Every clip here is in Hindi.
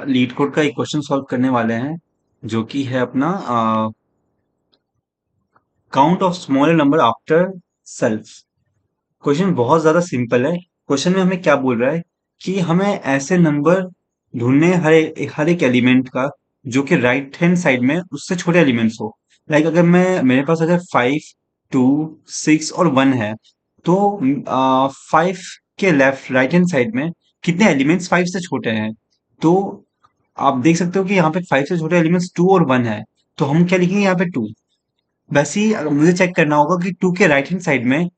लीड कोड का एक क्वेश्चन सॉल्व करने वाले हैं जो कि है अपना count of smaller number after self. Question बहुत ज्यादा सिंपल है। क्वेश्चन में हमें क्या बोल रहा है कि हमें ऐसे नंबर ढूंढने हैं हर एक एलिमेंट का जो कि राइट हैंड साइड में उससे छोटे एलिमेंट्स हो। लाइक अगर मैं मेरे पास अगर 5, 2, 6 और 1 है तो 5 के लेफ्ट राइट हैंड साइड में कितने एलिमेंट्स 5 से छोटे हैं। तो आप देख सकते हो कि यहाँ पे 5 से छोटे एलिमेंट्स 2 और 1 है। तो हम क्या लिखेंगे यहाँ पे 2। वैसे ही मुझे चेक करना होगा कि 2 के राइट हैंड साइड में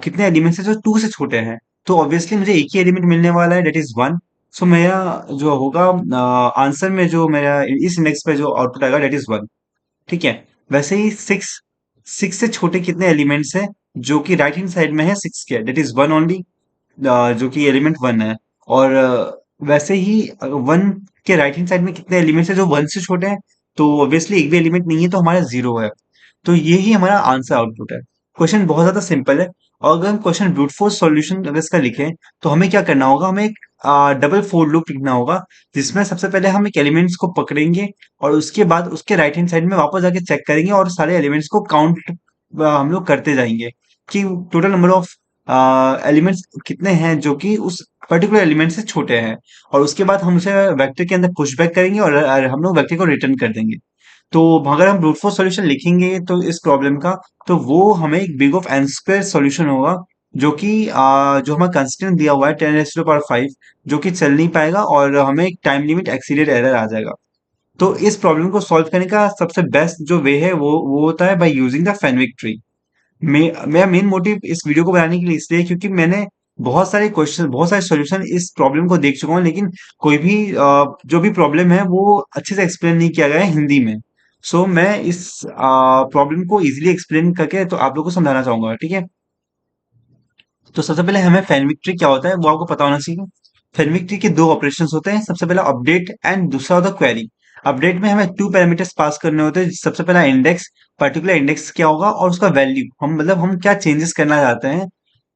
कितने एलिमेंट्स हैं जो 2 से छोटे हैं। तो ऑब्वियसली मुझे एक ही एलिमेंट मिलने वाला है, दैट इज 1। सो मेरा जो होगा आंसर में जो मेरा इस इंडेक्स पे जो आउटपुट आएगा दैट इज 1। ठीक है। वैसे ही 6 से छोटे कितने एलिमेंट्स हैं जो कि राइट हैंड साइड में है 6 के, दैट इज 1 ओनली, जो कि एलिमेंट 1 है। और वैसे ही 1 के राइट हैंड साइड में कितने एलिमेंट्स हैं जो 1 से छोटे हैं। तो ऑब्वियसली एक भी एलिमेंट नहीं है तो हमारा 0 है। तो ये ही हमारा आंसर आउटपुट है। क्वेश्चन बहुत ज्यादा सिंपल है। और अगर हम क्वेश्चन ब्रूट फोर्स सॉल्यूशन अगर इसका लिखें तो हमें क्या करना होगा, हमें एक डबल फोर लूप लिखना होगा जिसमें सबसे पहले हम एक एलिमेंट्स को पकड़ेंगे और उसके बाद उसके राइट हैंड साइड में वापस जाके चेक करेंगे और सारे एलिमेंट्स को काउंट हम लोग करते जाएंगे कि टोटल नंबर ऑफ एलिमेंट्स कितने हैं जो कि उस पर्टिकुलर एलिमेंट से छोटे हैं। और उसके बाद हम उसे वेक्टर के अंदर पुशबैक करेंगे और हम लोग वेक्टर को रिटर्न कर देंगे। तो अगर हम ब्रूट फोर्स सॉल्यूशन लिखेंगे तो इस प्रॉब्लम का, तो वो हमें एक big of n square solution होगा जो कि जो हमें कंस्टेंट दिया हुआ है 10⁻5, जो कि चल नहीं पाएगा और हमें एक टाइम लिमिट एक्सीडेड एरर आ जाएगा। तो इस प्रॉब्लम को सॉल्व करने का सबसे बेस्ट जो वे है वो होता है बाय यूजिंग द फेनविक ट्री। मेरा मेन मोटिव इस वीडियो को बनाने के लिए इसलिए क्योंकि मैंने बहुत सारे सॉल्यूशन इस प्रॉब्लम को देख चुका हूँ, लेकिन कोई भी जो भी प्रॉब्लम है वो अच्छे से एक्सप्लेन नहीं किया गया है हिंदी में। सो मैं इस प्रॉब्लम को इजीली एक्सप्लेन करके तो आप लोगों को समझाना चाहूंगा, ठीक है। तो सबसे पहले हमें फेनविक ट्री क्या होता है वो आपको पता होना चाहिए। फेनविक ट्री के दो ऑपरेशंस होते हैं, सबसे पहला अपडेट एंड दूसरा होता है क्वेरी। अपडेट में हमें टू पैरामीटर्स पास करने होते हैं। सबसे पहला इंडेक्स, पर्टिकुलर इंडेक्स क्या होगा और उसका वैल्यू, हम मतलब हम क्या चेंजेस करना चाहते हैं।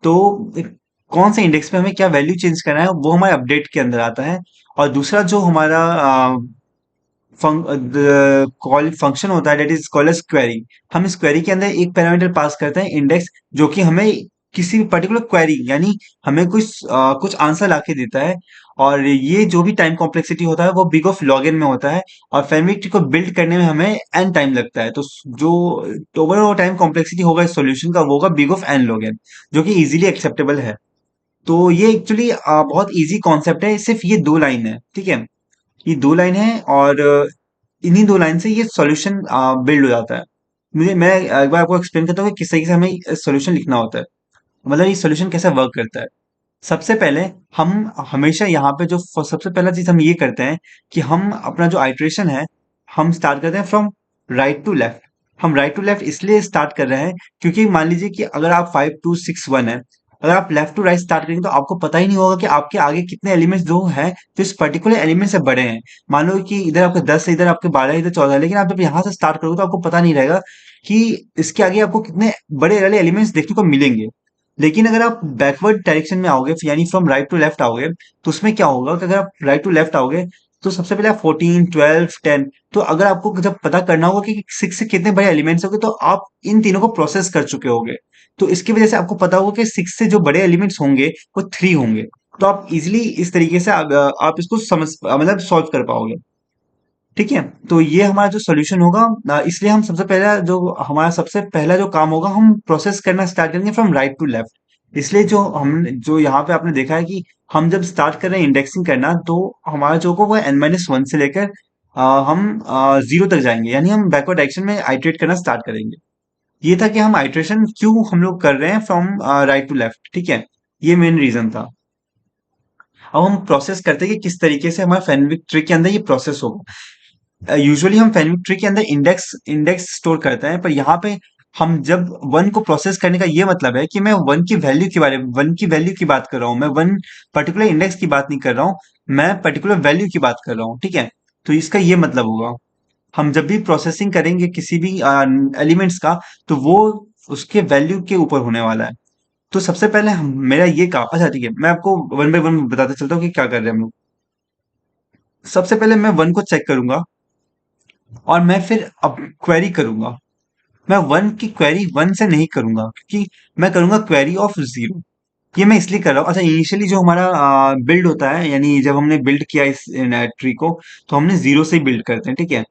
तो कौन से इंडेक्स पे हमें क्या वैल्यू चेंज करना है वो हमारे अपडेट के अंदर आता है। और दूसरा जो हमारा कॉल फंक्शन होता है that is called as query. हम इस क्वेरी के अंदर एक पैरामीटर पास करते हैं इंडेक्स, जो कि हमें किसी भी पर्टिकुलर क्वेरी यानी हमें कुछ आंसर लाके देता है। और ये जो भी टाइम कॉम्प्लेक्सिटी होता है वो बिग ऑफ लॉग एन में होता है। और फेमिक ट्री को बिल्ड करने में हमें एन टाइम लगता है। तो जो ओवरऑल टाइम कॉम्प्लेक्सिटी होगा इस सॉल्यूशन का वो होगा big of n log n, जो कि इजीली एक्सेप्टेबल है। तो ये एक्चुअली बहुत इजी कॉन्सेप्ट है, सिर्फ ये दो लाइन है, ठीक है। ये दो लाइन है और इन्हीं दो लाइन से ये सॉल्यूशन बिल्ड हो जाता है। मैं एक बार आपको एक्सप्लेन करता हूँ कि किस तरीके से हमें सॉल्यूशन लिखना होता है, मतलब ये सॉल्यूशन कैसे वर्क करता है। सबसे पहले हम हमेशा यहाँ पे जो सबसे पहला चीज हम ये करते हैं कि हम अपना जो आइट्रेशन है हम स्टार्ट करते हैं फ्रॉम राइट टू लेफ्ट। हम राइट टू लेफ्ट इसलिए स्टार्ट कर रहे हैं क्योंकि मान लीजिए कि अगर आप 5, 2, 6, 1 है, अगर आप लेफ्ट टू राइट स्टार्ट करेंगे तो आपको पता ही नहीं होगा कि आपके आगे कितने एलिमेंट्स जो हैं जो इस पर्टिकुलर एलिमेंट से बड़े हैं। मान लो कि इधर आपके 10 है, इधर आपके 12 है, इधर 14 है, लेकिन आप जब यहाँ से स्टार्ट करोगे तो आपको पता नहीं रहेगा कि इसके आगे आपको कितने बड़े वाले एलिमेंट्स देखने को मिलेंगे। लेकिन अगर आप बैकवर्ड डायरेक्शन में आओगे यानी फ्रॉम राइट टू लेफ्ट आओगे तो उसमें क्या होगा कि अगर आप राइट टू लेफ्ट आओगे तो सबसे पहले आप 14, 12, 10। तो अगर आपको जब पता करना होगा कि 6 से कितने बड़े एलिमेंट्स होंगे तो आप इन तीनों को प्रोसेस कर चुके होंगे। तो इसकी वजह से आपको पता होगा कि 6 से जो बड़े एलिमेंट्स होंगे वो 3 होंगे। तो आप इजिली इस तरीके से आप इसको समझ मतलब सॉल्व कर पाओगे, ठीक है। तो ये हमारा जो सॉल्यूशन होगा, इसलिए हम सबसे पहला जो हमारा सबसे पहला जो काम होगा हम प्रोसेस करना स्टार्ट करेंगे फ्रॉम राइट टू लेफ्ट। इसलिए जो यहाँ पे आपने देखा है कि हम जब स्टार्ट कर रहे हैं इंडेक्सिंग करना तो हमारा जो होगा वो n-1 से लेकर हम 0 तक जाएंगे, यानी हम बैकवर्ड डायरेक्शन में आइट्रेट करना स्टार्ट करेंगे। ये था कि हम आइट्रेशन क्यों हम लोग कर रहे हैं फ्रॉम राइट टू लेफ्ट, ठीक है। ये मेन रीजन था। अब हम प्रोसेस करते हैं कि किस तरीके से हमारे फेनविक ट्री के अंदर ये प्रोसेस होगा। यूजुअली हम फेनविक ट्री के अंदर इंडेक्स इंडेक्स स्टोर करते हैं, पर यहाँ पे हम जब वन को प्रोसेस करने का ये मतलब है कि मैं वन की वैल्यू की बात कर रहा हूँ, मैं वन पर्टिकुलर इंडेक्स की बात नहीं कर रहा हूँ, मैं पर्टिकुलर वैल्यू की बात कर रहा हूँ, ठीक है। तो इसका ये मतलब होगा हम जब भी प्रोसेसिंग करेंगे किसी भी एलिमेंट्स का तो वो उसके वैल्यू के ऊपर होने वाला है। तो सबसे पहले मेरा ये काम, अच्छा ठीक है, मैं आपको वन बाय वन बताते चलता हूँ कि क्या कर रहे हैं हम लोग। सबसे पहले मैं वन को चेक करूंगा और मैं फिर अब क्वेरी करूंगा। मैं वन की क्वेरी वन से नहीं करूंगा, क्योंकि मैं करूंगा क्वेरी ऑफ जीरो। ये मैं इसलिए कर रहा हूँ, अच्छा इनिशियली जो हमारा बिल्ड होता है, यानी जब हमने बिल्ड किया इस ट्री को, तो हमने जीरो से ही बिल्ड करते हैं, ठीक है।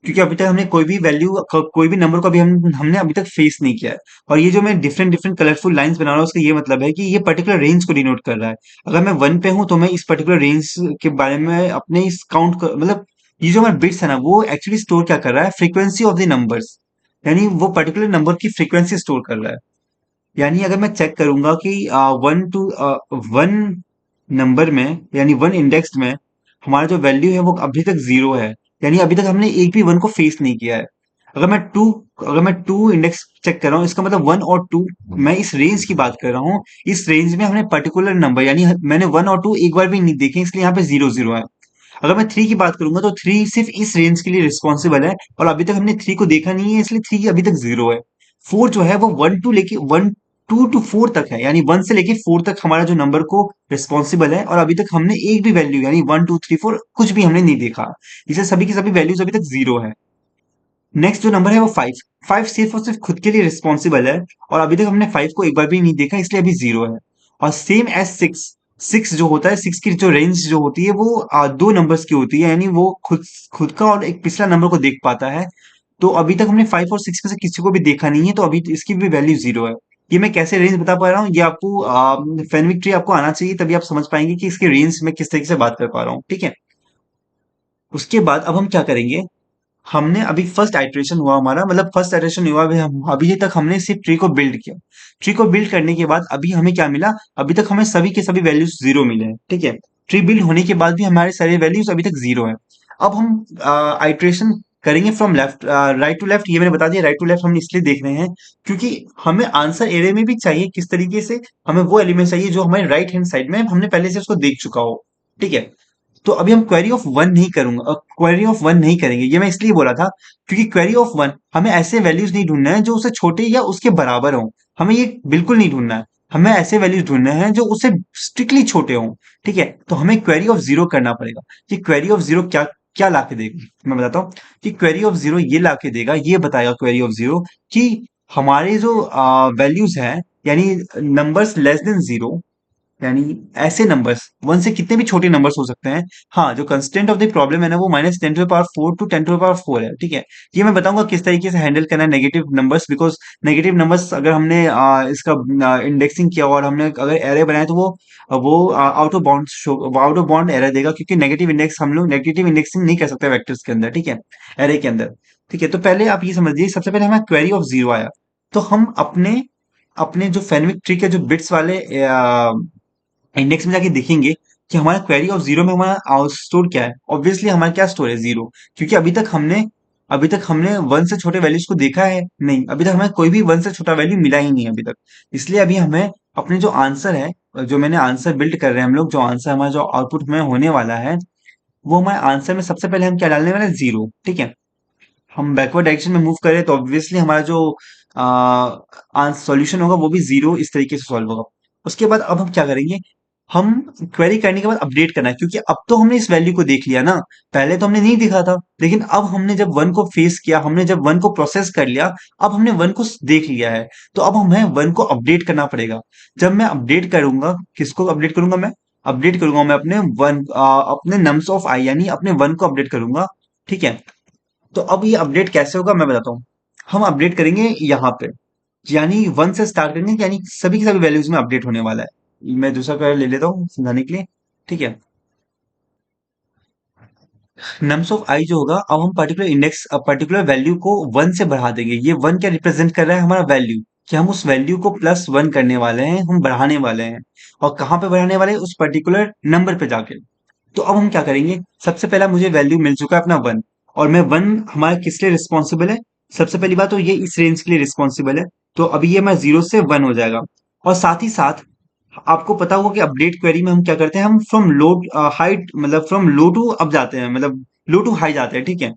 क्योंकि अभी तक हमने कोई भी वैल्यू, कोई भी नंबर को अभी हमने अभी तक फेस नहीं किया है। और ये जो मैं डिफरेंट डिफरेंट कलरफुल लाइंस बना रहा हूँ, उसका ये मतलब है कि ये पर्टिकुलर रेंज को डिनोट कर रहा है। अगर मैं वन पे हूँ तो मैं इस पर्टिकुलर रेंज के बारे में अपने इस मतलब ये जो हमारा बिट्स है ना, वो एक्चुअली स्टोर क्या कर रहा है, फ्रीक्वेंसी ऑफ द नंबर्स। यानी वो पर्टिकुलर नंबर की फ्रीक्वेंसी स्टोर कर रहा है। यानी अगर मैं चेक करूंगा कि वन नंबर में, यानी वन इंडेक्स में हमारा जो वैल्यू है वो अभी तक जीरो है, यानी अभी तक हमने एक भी वन को फेस नहीं किया है। अगर मैं टू अगर मैं टू इंडेक्स चेक कर रहा हूँ, इसका मतलब वन और टू, मैं इस रेंज की बात कर रहा हूँ। इस रेंज में हमने पर्टिकुलर नंबर, यानी मैंने वन और टू एक बार भी नहीं देखे, इसलिए यहाँ पे जीरो जीरो है। अगर मैं थ्री की बात करूंगा तो थ्री सिर्फ इस रेंज के लिए रिस्पॉन्सिबल है, और अभी तक हमने थ्री को देखा नहीं है, इसलिए थ्री अभी तक जीरो है। फोर जो है वो वन टू टू फोर तक है, यानी वन से लेके फोर तक हमारा जो नंबर को रिस्पॉन्सिबल है, और अभी तक हमने एक भी वैल्यू, यानी वन टू थ्री फोर कुछ भी हमने नहीं देखा। इसे सभी की सभी वैल्यूज अभी तक जीरो है। नेक्स्ट जो नंबर है वो फाइव। फाइव सिर्फ और सिर्फ खुद के लिए रिस्पॉन्सिबल है, और अभी तक हमने फाइव को एक बार भी नहीं देखा, इसलिए अभी जीरो है। और सेम एज सिक्स। सिक्स जो होता है, सिक्स की जो रेंज जो होती है वो दो नंबर्स की होती है, यानी वो खुद खुद का और एक पिछला नंबर को देख पाता है। तो अभी तक हमने फाइव और सिक्स में से किसी को भी देखा नहीं है, तो अभी इसकी भी वैल्यू जीरो है। ये मैं कैसे रेंज बता पा रहा हूँ, ये आपको फेनविक ट्री आपको आना चाहिए, तभी आप समझ पाएंगे कि इसके रेंज में किस तरीके से बात कर पा रहा हूँ, ठीक है। उसके बाद अब हम क्या करेंगे, हमने अभी फर्स्ट आइटरेशन हुआ हमारा, मतलब फर्स्ट आइटरेशन हुआ, अभी तक हमने सिर्फ ट्री को बिल्ड किया। ट्री को बिल्ड करने के बाद अभी हमें क्या मिला, अभी तक हमें सभी के सभी वैल्यूज जीरो मिले हैं, ठीक है। ट्री बिल्ड होने के बाद भी हमारे सारे वैल्यूज अभी तक जीरो है। अब हम आइटरेशन करेंगे from left right to left. ये मैंने बता दिया, राइट टू लेफ्ट हम इसलिए देख रहे हैं क्योंकि हमें आंसर एरे में भी चाहिए किस तरीके से, हमें वो एलिमेंट चाहिए जो हमारे राइट हैंड साइड में हमने पहले से उसको देख चुका हो, ठीक है। तो अभी हम क्वेरी ऑफ वन नहीं करूंगा, क्वेरी ऑफ वन नहीं करेंगे, ये मैं इसलिए बोला था क्योंकि क्वेरी ऑफ वन हमें ऐसे वैल्यूज नहीं ढूंढना है जो उससे छोटे या उसके बराबर हों। हमें ये बिल्कुल नहीं ढूंढना है। हमें ऐसे वैल्यूज ढूंढने हैं जो उससे स्ट्रिक्टली छोटे हों, ठीक है। तो हमें क्वेरी ऑफ जीरो करना पड़ेगा। कि क्वेरी ऑफ जीरो क्या क्या ला के देगा, मैं बताता हूँ। कि क्वेरी ऑफ जीरो ये ला के देगा, ये बताएगा क्वेरी ऑफ जीरो कि हमारे जो वैल्यूज हैं, यानी नंबर्स लेस देन जीरो, यानी ऐसे नंबर्स वन से कितने भी छोटे नंबर्स हो सकते हैं। हाँ, जो कंस्टेंट ऑफ द प्रॉब्लम है ना, वो minus ten to power four to ten to power four है, ठीक है। ये मैं बताऊंगा किस तरीके से हैंडल करना है negative numbers, because negative numbers अगर हमने इसका इंडेक्सिंग किया और हमने अगर एरे बनाया, तो वो आउट ऑफ बाउंड एरर देगा, क्योंकि नेगेटिव इंडेक्स हम लोग नेगेटिव इंडेक्सिंग नहीं कर सकते वेक्टर्स के अंदर, ठीक है, एरे के अंदर। ठीक है, तो पहले आप ये समझिए, सबसे पहले हमारा क्वेरी ऑफ जीरो आया, तो हम अपने अपने जो फेनविक ट्री के जो बिट्स वाले इंडेक्स में जाके देखेंगे कि हमारा क्वेरी ऑफ जीरो में हमारा स्टोर क्या है। ऑब्वियसली हमारा क्या स्टोर है, जीरो। क्योंकि अभी तक हमने वन से छोटे वैल्यूज को देखा है नहीं, अभी तक हमें कोई भी वन से छोटा वैल्यू मिला ही नहीं है अभी तक। इसलिए अभी हमें अपने जो आंसर है, जो मैंने आंसर बिल्ड कर रहे हैं हम लोग, जो आंसर हमारा जो आउटपुट में होने वाला है, वो हमारे आंसर में सबसे पहले हम क्या डालने वाले हैं, जीरो, ठीक है। हम बैकवर्ड डायरेक्शन में मूव करें तो ऑब्वियसली हमारा जो सॉल्यूशन होगा वो भी जीरो इस तरीके से सॉल्व होगा। उसके बाद अब हम क्या करेंगे, हम क्वेरी करने के बाद अपडेट करना है, क्योंकि अब तो हमने इस वैल्यू को देख लिया ना। पहले तो हमने नहीं देखा था, लेकिन अब हमने जब वन को फेस किया, हमने जब वन को प्रोसेस कर लिया, अब हमने वन को देख लिया है, तो अब हमें वन को अपडेट करना पड़ेगा। जब मैं अपडेट करूंगा, किसको अपडेट करूंगा, मैं अपडेट करूंगा, मैं अपने नम्स ऑफ आई, यानी अपने वन को अपडेट करूंगा, ठीक है। तो अब ये अपडेट कैसे होगा मैं बताता हूँ। हम अपडेट करेंगे यहाँ पे, यानी वन से स्टार्ट करेंगे, यानी सभी की सभी वैल्यूज में अपडेट होने वाला है। मैं दूसरा कलर ले लेता हूँ समझाने के लिए, ठीक है। नम्स ऑफ आई जो होगा, अब हम पर्टिकुलर वैल्यू को वन से बढ़ा देंगे। ये वन क्या रिप्रेजेंट कर रहा है, हमारा वैल्यू, कि हम उस वैल्यू को प्लस वन करने वाले हैं, हम बढ़ाने वाले हैं। और कहाँ पे बढ़ाने वाले हैं, उस पर्टिकुलर नंबर पे जाके। तो अब हम क्या करेंगे, सबसे पहला मुझे वैल्यू मिल चुका है अपना वन, और मैं वन हमारा किस लिए रिस्पॉन्सिबल है, सबसे पहली बात तो ये इस रेंज के लिए रिस्पॉन्सिबल है। तो अभी ये हमारा जीरो से वन हो जाएगा। और साथ ही साथ आपको पता होगा कि अपडेट क्वेरी में हम क्या करते हैं, हम फ्रॉम लो हाइट, मतलब फ्रॉम लो टू अप जाते हैं, मतलब लो टू हाई जाते हैं, ठीक है।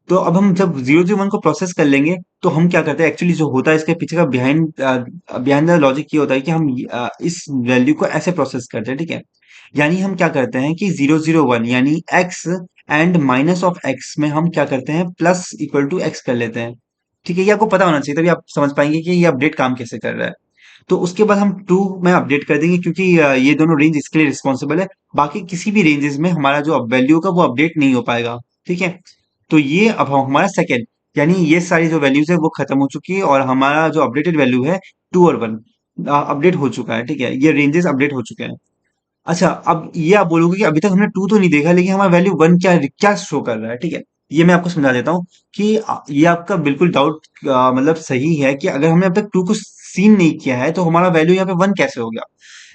तो अब हम जब जीरो जीरो वन को प्रोसेस कर लेंगे, तो हम क्या करते हैं, एक्चुअली जो होता है इसके पीछे का बिहाइंड बिहाइंड द लॉजिक ये होता है कि हम इस वैल्यू को ऐसे प्रोसेस करते हैं, ठीक है। यानी हम क्या करते हैं कि 0 0 1 यानी x and minus of x में हम क्या करते हैं, प्लस इक्वल टू x कर लेते हैं। ठीक है, ये आपको पता होना चाहिए, तभी आप समझ पाएंगे कि ये अपडेट काम कैसे कर रहा है। तो उसके बाद हम टू में अपडेट कर देंगे, क्योंकि ये दोनों रेंज इसके लिए रिस्पॉन्सिबल है। बाकी किसी भी रेंजेस में हमारा जो वैल्यू होगा वो अपडेट नहीं हो पाएगा। ठीक है, तो ये अब हमारा सेकेंड, यानी ये सारी जो वैल्यूज है वो खत्म हो चुकी है, और हमारा जो अपडेटेड वैल्यू है 2 और 1 अपडेट हो चुका है। ठीक है, ये रेंजेस अपडेट हो चुके हैं। अच्छा, अब ये आप बोलोगे कि अभी तक हमने टू तो नहीं देखा, लेकिन हमारा वैल्यू वन क्या क्या शो कर रहा है। ठीक है, ये मैं आपको समझा देता हूँ कि ये आपका बिल्कुल डाउट मतलब सही है कि अगर हमने अब तक टू को सीन नहीं किया है तो हमारा वैल्यू यहाँ पे वन कैसे हो गया।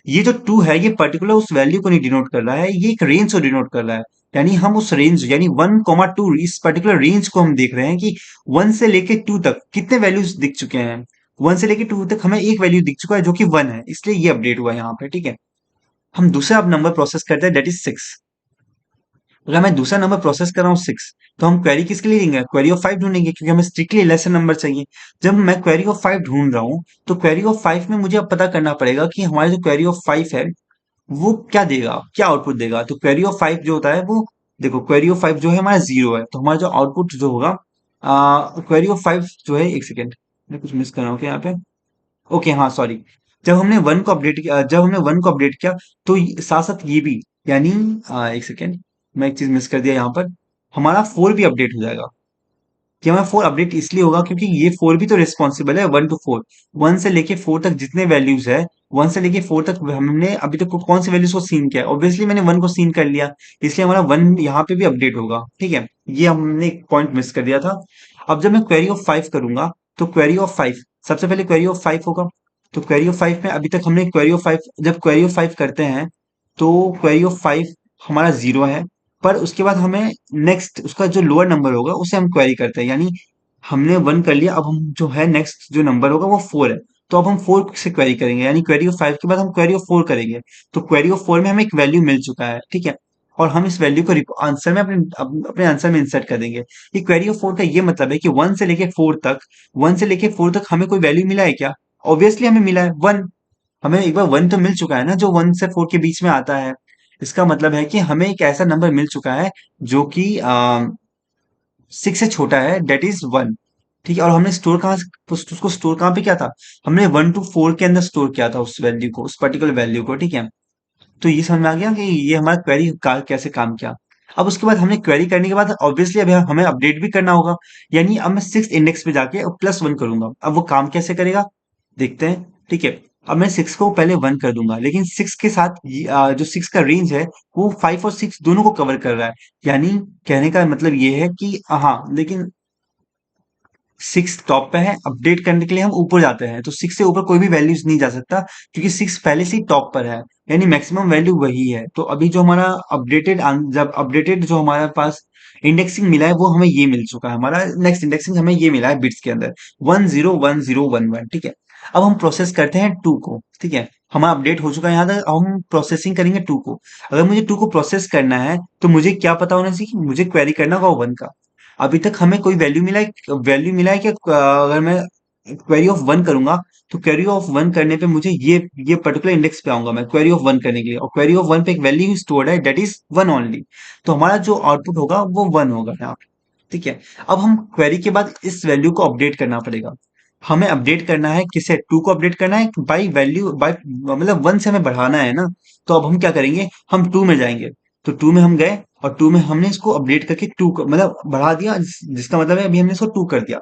ये जो टू है ये पर्टिकुलर उस वैल्यू को नहीं डिनोट कर रहा है, ये एक रेंज को डिनोट कर रहा है। यानी हम उस रेंज यानी 1 2 इस पर्टिकुलर रेंज को हम देख रहे हैं कि वन से लेके टू तक कितने वैल्यूज दिख चुके हैं। वन से लेके टू तक हमें एक वैल्यू दिख चुका है जो कि वन है, इसलिए ये अपडेट हुआ है यहाँ पे। ठीक है, हम दूसरा अब नंबर प्रोसेस करते हैं, दैट इज 6। अगर मैं दूसरा नंबर प्रोसेस कर रहा हूँ 6, तो हम क्वेरी किसके लिए लेंगे, क्वेरी ऑफ 5 ढूंढेंगे, क्योंकि हमें स्ट्रिक्टली लेसन नंबर चाहिए। जब मैं क्वेरी ऑफ 5 ढूंढ रहा हूँ, तो क्वेरी ऑफ 5 में मुझे अब पता करना पड़ेगा कि हमारे जो क्वेरी ऑफ 5 है वो क्या देगा, क्या आउटपुट देगा। तो क्वेरी ऑफ 5 जो होता है वो, देखो क्वेरी ऑफ 5 जो है हमारा 0 है, तो हमारा जो आउटपुट जो होगा, क्वेरी ऑफ 5 जो है, एक सेकेंड, मैं कुछ मिस कर रहा हूँ क्या यहाँ पे। ओके, हाँ सॉरी। जब हमने वन को अपडेट किया, तो साथ साथ ये भी, यानी एक सेकेंड, मैं एक चीज मिस कर दिया यहाँ पर, हमारा 4 भी अपडेट हो जाएगा। कि हमारा 4 अपडेट इसलिए होगा क्योंकि ये 4 भी तो रिस्पॉन्सिबल है 1 to 4। 1 से लेके 4 तक जितने वैल्यूज है, 1 से लेके 4 तक हमने अभी तक कौन सी वैल्यूज को सीन किया है, ऑब्वियसली मैंने 1 को सीन कर लिया, इसलिए हमारा 1 यहाँ पे भी अपडेट होगा। ठीक है, ये हमने एक पॉइंट मिस कर दिया था। अब जब मैं क्वेरी ऑफ 5 करूंगा, तो क्वेरी ऑफ 5, सबसे पहले क्वेरी ऑफ 5 होगा। तो क्वेरी ऑफ 5 में अभी तक हमने क्वेरी ऑफ 5, जब क्वेरी ऑफ 5 करते हैं, तो क्वेरी ऑफ 5 हमारा 0 है। पर उसके बाद हमें नेक्स्ट उसका जो लोअर नंबर होगा उसे हम क्वेरी करते हैं, यानी हमने 1 कर लिया, अब हम जो है नेक्स्ट जो नंबर होगा वो 4 है। तो अब हम 4 से क्वेरी करेंगे, यानी क्वेरी ऑफ 5 के बाद हम क्वेरी ऑफ 4 करेंगे। तो क्वेरी ऑफ 4 में हमें एक वैल्यू मिल चुका है। ठीक है, और हम इस वैल्यू को आंसर में अपने आंसर में इंसर्ट कर देंगे। ये क्वेरी ऑफ 4 का ये मतलब है कि 1 से लेके 4 तक हमें कोई वैल्यू मिला है क्या। ऑब्वियसली हमें मिला है 1। हमें एक बार 1 तो मिल चुका है ना, जो 1 से 4 के बीच में आता है। इसका मतलब है कि हमें एक ऐसा नंबर मिल चुका है जो कि 6 से छोटा है, डेट इज 1। ठीक है, और हमने स्टोर कहाँ उसको स्टोर कहाँ पे किया था, हमने 1 to 4 के अंदर स्टोर किया था उस वैल्यू को, उस पर्टिकुलर वैल्यू को। ठीक है, तो ये समझ में आ गया कि ये हमारा क्वेरी का कैसे काम किया। अब उसके बाद हमने क्वेरी करने के बाद ऑब्वियसली अभी हमें अपडेट भी करना होगा, यानी अब मैं 6 इंडेक्स पे जाके +1 करूंगा। अब वो काम कैसे करेगा, देखते हैं। ठीक है, अब मैं 6 को पहले 1 कर दूंगा, लेकिन 6 के साथ जो 6 का रेंज है वो 5 और 6 दोनों को कवर कर रहा है। यानी कहने का मतलब ये है कि हाँ, लेकिन 6 टॉप पे है, अपडेट करने के लिए हम ऊपर जाते हैं, तो 6 से ऊपर कोई भी वैल्यूज नहीं जा सकता, क्योंकि 6 पहले से ही टॉप पर है, यानी मैक्सिमम वैल्यू वही है। तो अभी जो हमारा जब अपडेटेड जो हमारे पास इंडेक्सिंग मिला है वो हमें ये मिल चुका है, हमारा नेक्स्ट इंडेक्सिंग हमें ये मिला है बिट्स के अंदर 101011। ठीक है, अब हम प्रोसेस करते हैं टू को। ठीक है, हमारा अपडेट हो चुका है यहाँ तक, अब हम प्रोसेसिंग करेंगे टू को। अगर मुझे टू को प्रोसेस करना है तो मुझे क्या पता होना चाहिए, मुझे क्वेरी करना होगा 1 का। अभी तक हमें कोई वैल्यू मिला है कि अगर मैं क्वेरी ऑफ 1 करूंगा, तो क्वेरी ऑफ 1 करने पे मुझे ये पर्टिकुलर इंडेक्स पे आऊंगा मैं क्वेरी ऑफ 1 करने के लिए, और क्वेरी ऑफ 1 पे एक वैल्यू स्टोर्ड है, दैट इज 1 ओनली। तो हमारा जो आउटपुट होगा वो 1 होगा यहाँ पे। ठीक है, अब हम क्वेरी के बाद इस वैल्यू को अपडेट करना पड़ेगा। हमें अपडेट करना है किसे, टू को अपडेट करना है बाई वैल्यू, बाई मतलब 1 से हमें बढ़ाना है ना। तो अब हम क्या करेंगे, हम टू में जाएंगे। तो टू में हम गए, और टू में हमने इसको अपडेट करके टू मतलब बढ़ा दिया, जिसका मतलब है अभी हमने इसको टू कर दिया।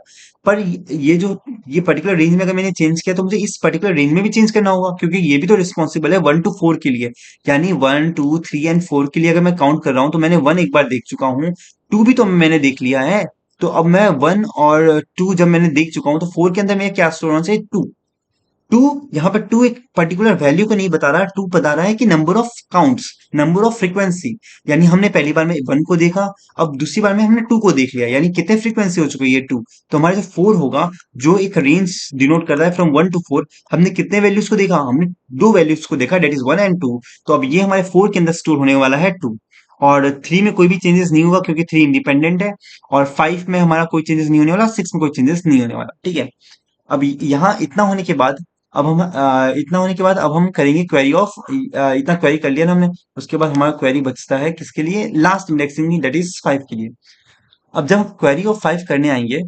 पर ये जो ये पर्टिकुलर रेंज में अगर मैंने चेंज किया, तो मुझे इस पर्टिकुलर रेंज में भी चेंज करना होगा, क्योंकि ये भी तो रिस्पॉन्सिबल है 1 to 4 के लिए। यानी 1 2 3 एंड 4 के लिए अगर मैं काउंट कर रहा हूँ, तो मैंने 1 एक बार देख चुका हूँ, टू भी तो मैंने देख लिया है। तो अब मैं 1 और 2 जब मैंने देख चुका हूँ, तो 4 के अंदर मेरे क्या स्टोर होना चाहिए, 2। टू, यहाँ पर टू एक पर्टिकुलर वैल्यू को नहीं बता रहा, टू बता रहा है कि number of counts, number of frequency. यानी हमने पहली बार में 1 को देखा, अब दूसरी बार में हमने 2 को देख लिया, यानी कितने फ्रीक्वेंसी हो चुकी है ये 2। तो हमारा जो 4 होगा, जो एक रेंज डिनोट कर रहा है फ्रॉम 1 to 4, हमने कितने वैल्यूज को देखा, हमने दो वैल्यूज को देखा, डेट इज 1 and 2। तो अब ये हमारे 4 के अंदर स्टोर होने वाला है 2। और 3 में कोई भी चेंजेस नहीं होगा, क्योंकि 3 इंडिपेंडेंट है। और 5 में हमारा कोई चेंजेस नहीं होने वाला, 6 में कोई चेंजेस नहीं होने वाला। ठीक है, अब यहाँ इतना होने के बाद अब हम इतना होने के बाद अब हम करेंगे क्वेरी ऑफ, इतना क्वेरी कर लिया ना हमने। उसके बाद हमारा क्वेरी बचता है किसके लिए, लास्ट इंडेक्सिंग, दैट इज 5 के लिए। अब जब हम क्वेरी ऑफ 5 करने आएंगे,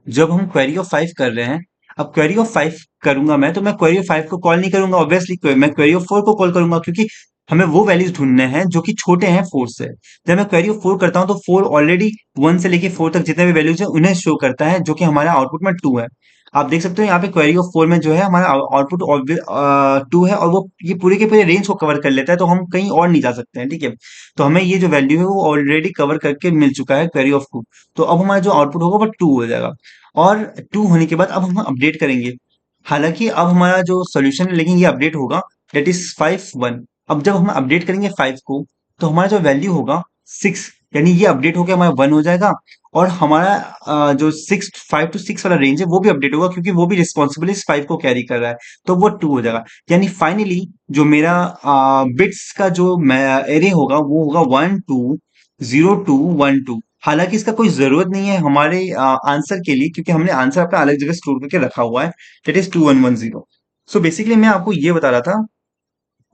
जब हम क्वेरी ऑफ 5 कर रहे हैं, अब क्वेरी ऑफ 5 करूंगा मैं, तो मैं क्वेरी ऑफ 5 को कॉल नहीं करूंगा ऑब्वियसली, मैं क्वेरी ऑफ 4 को कॉल करूंगा, क्योंकि हमें वो वैल्यूज ढूंढने हैं जो कि छोटे हैं 4 से। जब मैं क्वेरी ऑफ 4 करता हूं तो 4 ऑलरेडी 1 से लेके 4 तक जितने भी वैल्यूज है उन्हें शो करता है, जो कि हमारा आउटपुट में 2 है। आप देख सकते हो यहाँ पे क्वेरी ऑफ 4 में जो है हमारा आउटपुट 2 है, और वो ये पूरे के पूरे रेंज को कवर कर लेता है, तो हम कहीं और नहीं जा सकते हैं, ठीक है। तो हमें ये जो वैल्यू है वो ऑलरेडी कवर करके मिल चुका है क्वेरी ऑफ 2। तो अब हमारा जो आउटपुट होगा वो 2 हो जाएगा। और 2 होने के बाद अब हम अपडेट करेंगे। हालांकि अब हमारा जो सॉल्यूशन है, लेकिन ये अपडेट होगा, दैट इज 5 1। अब जब हम अपडेट करेंगे 5 को, तो हमारा जो वैल्यू होगा 6, यानी ये अपडेट होकर हमारा 1 हो जाएगा। और हमारा जो 5 to 6 वाला रेंज है वो भी अपडेट होगा, क्योंकि वो भी रिस्पॉन्सिबल इस 5 को कैरी कर रहा है, तो वो 2 हो जाएगा। यानी फाइनली जो मेरा बिट्स का जो एरे होगा वो होगा 120212। हालांकि इसका कोई जरूरत नहीं है हमारे आंसर के लिए, क्योंकि हमने आंसर अपना अलग जगह स्टोर करके रखा हुआ है, दैट इज 2110। सो बेसिकली मैं आपको ये बता रहा था,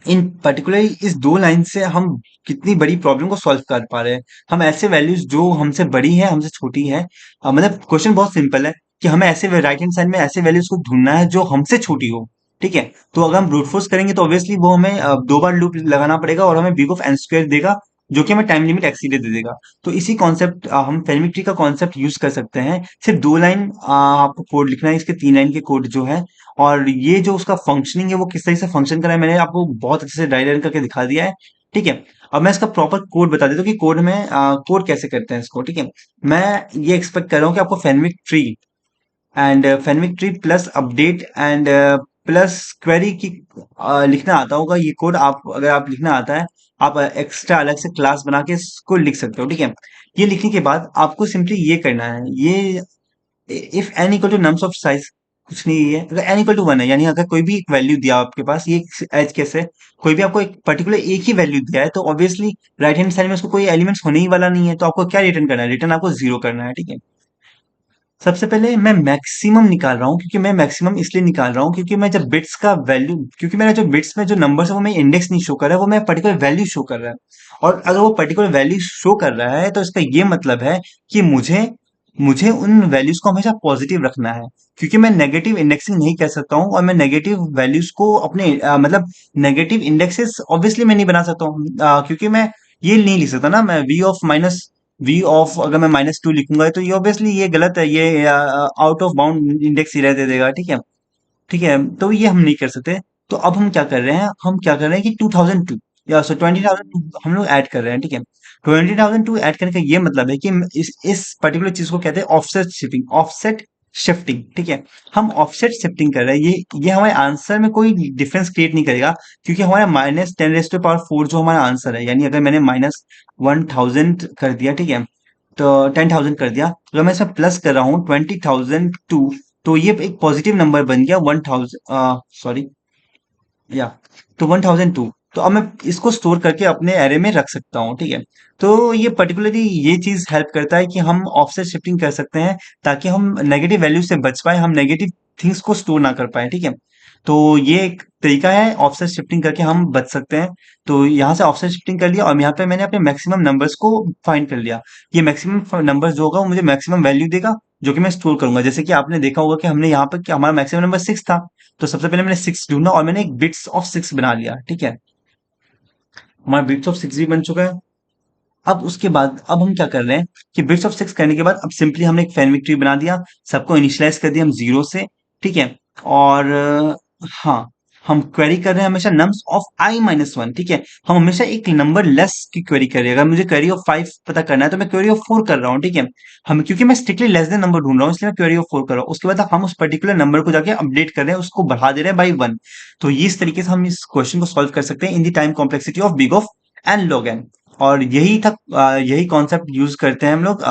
इन पर्टिकुलर इस दो लाइन से हम कितनी बड़ी प्रॉब्लम को सॉल्व कर पा रहे हैं। हम ऐसे वैल्यूज जो हमसे बड़ी है, हमसे छोटी है, मतलब क्वेश्चन बहुत सिंपल है कि हमें ऐसे राइट हैंड साइड में ऐसे वैल्यूज को ढूंढना है जो हमसे छोटी हो, ठीक है। तो अगर हम ब्रूट फोर्स करेंगे तो ऑब्वियसली वो हमें 2 बार लूप लगाना पड़ेगा, और हमें बिग ऑफ एन स्क्वायर देगा, जो कि हमें टाइम लिमिट एक्सीडेड दे देगा। तो इसी कॉन्सेप्ट, हम फेरमिक ट्री का कॉन्सेप्ट यूज कर सकते हैं। सिर्फ 2 लाइन आपको कोड लिखना है, इसके 3 लाइन के कोड जो है। और ये जो उसका फंक्शनिंग है वो किस तरह से फंक्शन कर रहा है, मैंने आपको बहुत अच्छे से डायग्राम करके दिखा दिया है, ठीक है। अब मैं इसका प्रॉपर कोड बता देता हूँ कि कोड में कोड कैसे करते हैं इसको, ठीक है। मैं ये एक्सपेक्ट कर रहा हूँ कि आपको Fenwick tree and Fenwick tree plus update and plus query की लिखना आता होगा। ये कोड आप, अगर आप लिखना आता है, आप एक्स्ट्रा अलग से क्लास बना के इसको लिख सकते हो, ठीक है। ये लिखने के बाद आपको सिंपली ये करना है, ये if n equal to nums of size, कुछ नहीं है, अगर एन इक्वल टू 1 है, यानी अगर कोई भी एक वैल्यू दिया आपके पास, ये एज केस है, कोई भी आपको एक पर्टिकुलर एक ही वैल्यू दिया है, तो ऑब्वियसली राइट हैंड साइड में उसको कोई एलिमेंट्स होने ही वाला नहीं है, तो आपको क्या रिटर्न करना है, रिटर्न आपको 0 करना है, ठीक है। सबसे पहले मैं मैक्सिमम निकाल रहा हूँ, क्योंकि मैं मैक्सिमम इसलिए निकाल रहा हूँ क्योंकि मैं जब बिट्स का वैल्यू, क्योंकि मेरा जो बिट्स में जो नंबर्स है वो मैं इंडेक्स नहीं शो कर रहा है, वो मैं पर्टिकुलर वैल्यू शो कर रहा है। और अगर वो पर्टिकुलर वैल्यू शो कर रहा है तो इसका ये मतलब है कि मुझे मुझे उन वैल्यूज को हमेशा पॉजिटिव रखना है, क्योंकि मैं नेगेटिव इंडेक्सिंग नहीं कर सकता हूँ, और मैं नेगेटिव वैल्यूज को अपने मतलब नेगेटिव इंडेक्सेस ऑब्वियसली मैं नहीं बना सकता हूँ, क्योंकि मैं ये नहीं लिख सकता ना, मैं वी ऑफ अगर मैं -2 लिखूंगा तो ये ऑब्वियसली ये गलत है, ये आउट ऑफ बाउंड इंडेक्स ही रह दे देगा, ठीक है। ठीक है, तो ये हम नहीं कर सकते। तो अब हम क्या कर रहे हैं, हम क्या कर रहे हैं कि 2002 या 20,002 हम लोग ऐड कर रहे हैं, ठीक है। 20,002 ऐड करने का ये मतलब है कि इस पर्टिकुलर चीज को कहते हैं ऑफसेट शिफ्टिंग, ठीक है। हम ऑफसेट शिफ्टिंग कर रहे हैं, ये हमारे आंसर में कोई डिफरेंस क्रिएट नहीं करेगा, क्योंकि हमारा -10⁴ जो हमारा आंसर है, यानी अगर मैंने -1000 कर दिया, ठीक है, तो 10,000 कर दिया, अगर मैं इसमें प्लस कर रहा हूँ 20,002, तो ये एक पॉजिटिव नंबर बन गया 1000, सॉरी, या तो 1002। तो अब मैं इसको स्टोर करके अपने एरे में रख सकता हूँ, ठीक है। तो ये पर्टिकुलरली ये चीज हेल्प करता है कि हम ऑफसेट शिफ्टिंग कर सकते हैं, ताकि हम नेगेटिव वैल्यू से बच पाए, हम नेगेटिव थिंग्स को स्टोर ना कर पाए, ठीक है। तो ये एक तरीका है, ऑफसेट शिफ्टिंग करके हम बच सकते हैं। तो यहाँ से ऑफसेट शिफ्टिंग कर लिया, और यहाँ पे मैंने अपने मैक्सिमम नंबर्स को फाइंड कर लिया। ये मैक्सिमम नंबर्स जो होगा वो मुझे मैक्सिमम वैल्यू देगा, जो कि मैं स्टोर करूंगा। जैसे कि आपने देखा होगा कि हमने यहाँ पर कि हमारा मैक्सिमम नंबर 6 था, तो सबसे पहले मैंने 6 ढूंढा और मैंने एक बिट्स ऑफ 6 बना लिया, ठीक है। हमारा बिट्स ऑफ 6 भी बन चुका है। अब उसके बाद अब हम क्या कर रहे हैं कि बिट्स ऑफ 6 करने के बाद अब सिंपली हमने एक फैन ट्री बना दिया, सबको इनिशियलाइज कर दिया हम 0 से, ठीक है। और हाँ, हम क्वेरी कर रहे हैं हमेशा नम्स ऑफ i-1, ठीक है। हम हमेशा एक नंबर लेस की क्वेरी कर रहे हैं। अगर मुझे क्वेरी ऑफ 5 पता करना है तो मैं क्वेरी ऑफ 4 कर रहा हूँ, ठीक है। हम क्योंकि मैं स्ट्रिक्टली लेस देन नंबर ढूंढ रहा हूँ, इसलिए मैं क्वेरी ऑफ 4 कर रहा हूँ। उसके बाद हम उस पर्टिकुलर नंबर को जाके अपडेट कर रहे हैं, उसको बढ़ा दे रहे हैं बाई 1। तो ये इस तरीके से हम इस क्वेश्चन को सॉल्व कर सकते हैं in the time complexity of big of n log n. और यही था, यही कॉन्सेप्ट यूज करते हैं हम लोग,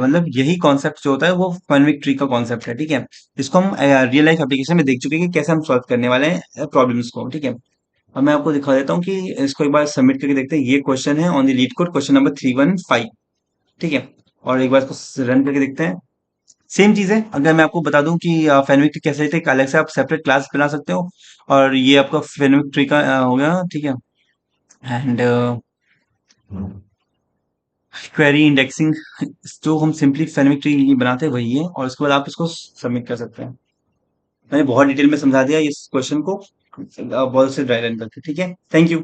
मतलब यही कॉन्सेप्ट जो होता है वो फनविक ट्री का कॉन्सेप्ट है, ठीक है। इसको हम रियल लाइफ एप्लीकेशन में देख चुके हैं कि कैसे हम सॉल्व करने वाले हैं प्रॉब्लम्स को, ठीक है। अब मैं आपको दिखा देता हूँ कि इसको एक बार सबमिट करके देखते हैं। ये क्वेश्चन है on the leet code, question number 315, ठीक है। और एक बार इसको रन करके देखते हैं। सेम चीज़ है, अगर मैं आपको बता दूं कि फेनविक ट्री कैसे थे, अलग से आप सेपरेट क्लास बना सकते हो। और ये आपका फेनविक ट्री का हो गया, ठीक है। एंड क्वेरी इंडेक्सिंग, जो हम सिंपली फेनविक ट्री बनाते हैं वही है, और उसके बाद आप इसको सबमिट कर सकते हैं। मैंने बहुत डिटेल में समझा दिया इस क्वेश्चन को बहुत से ड्राई रन करके, ठीक है। Thank you.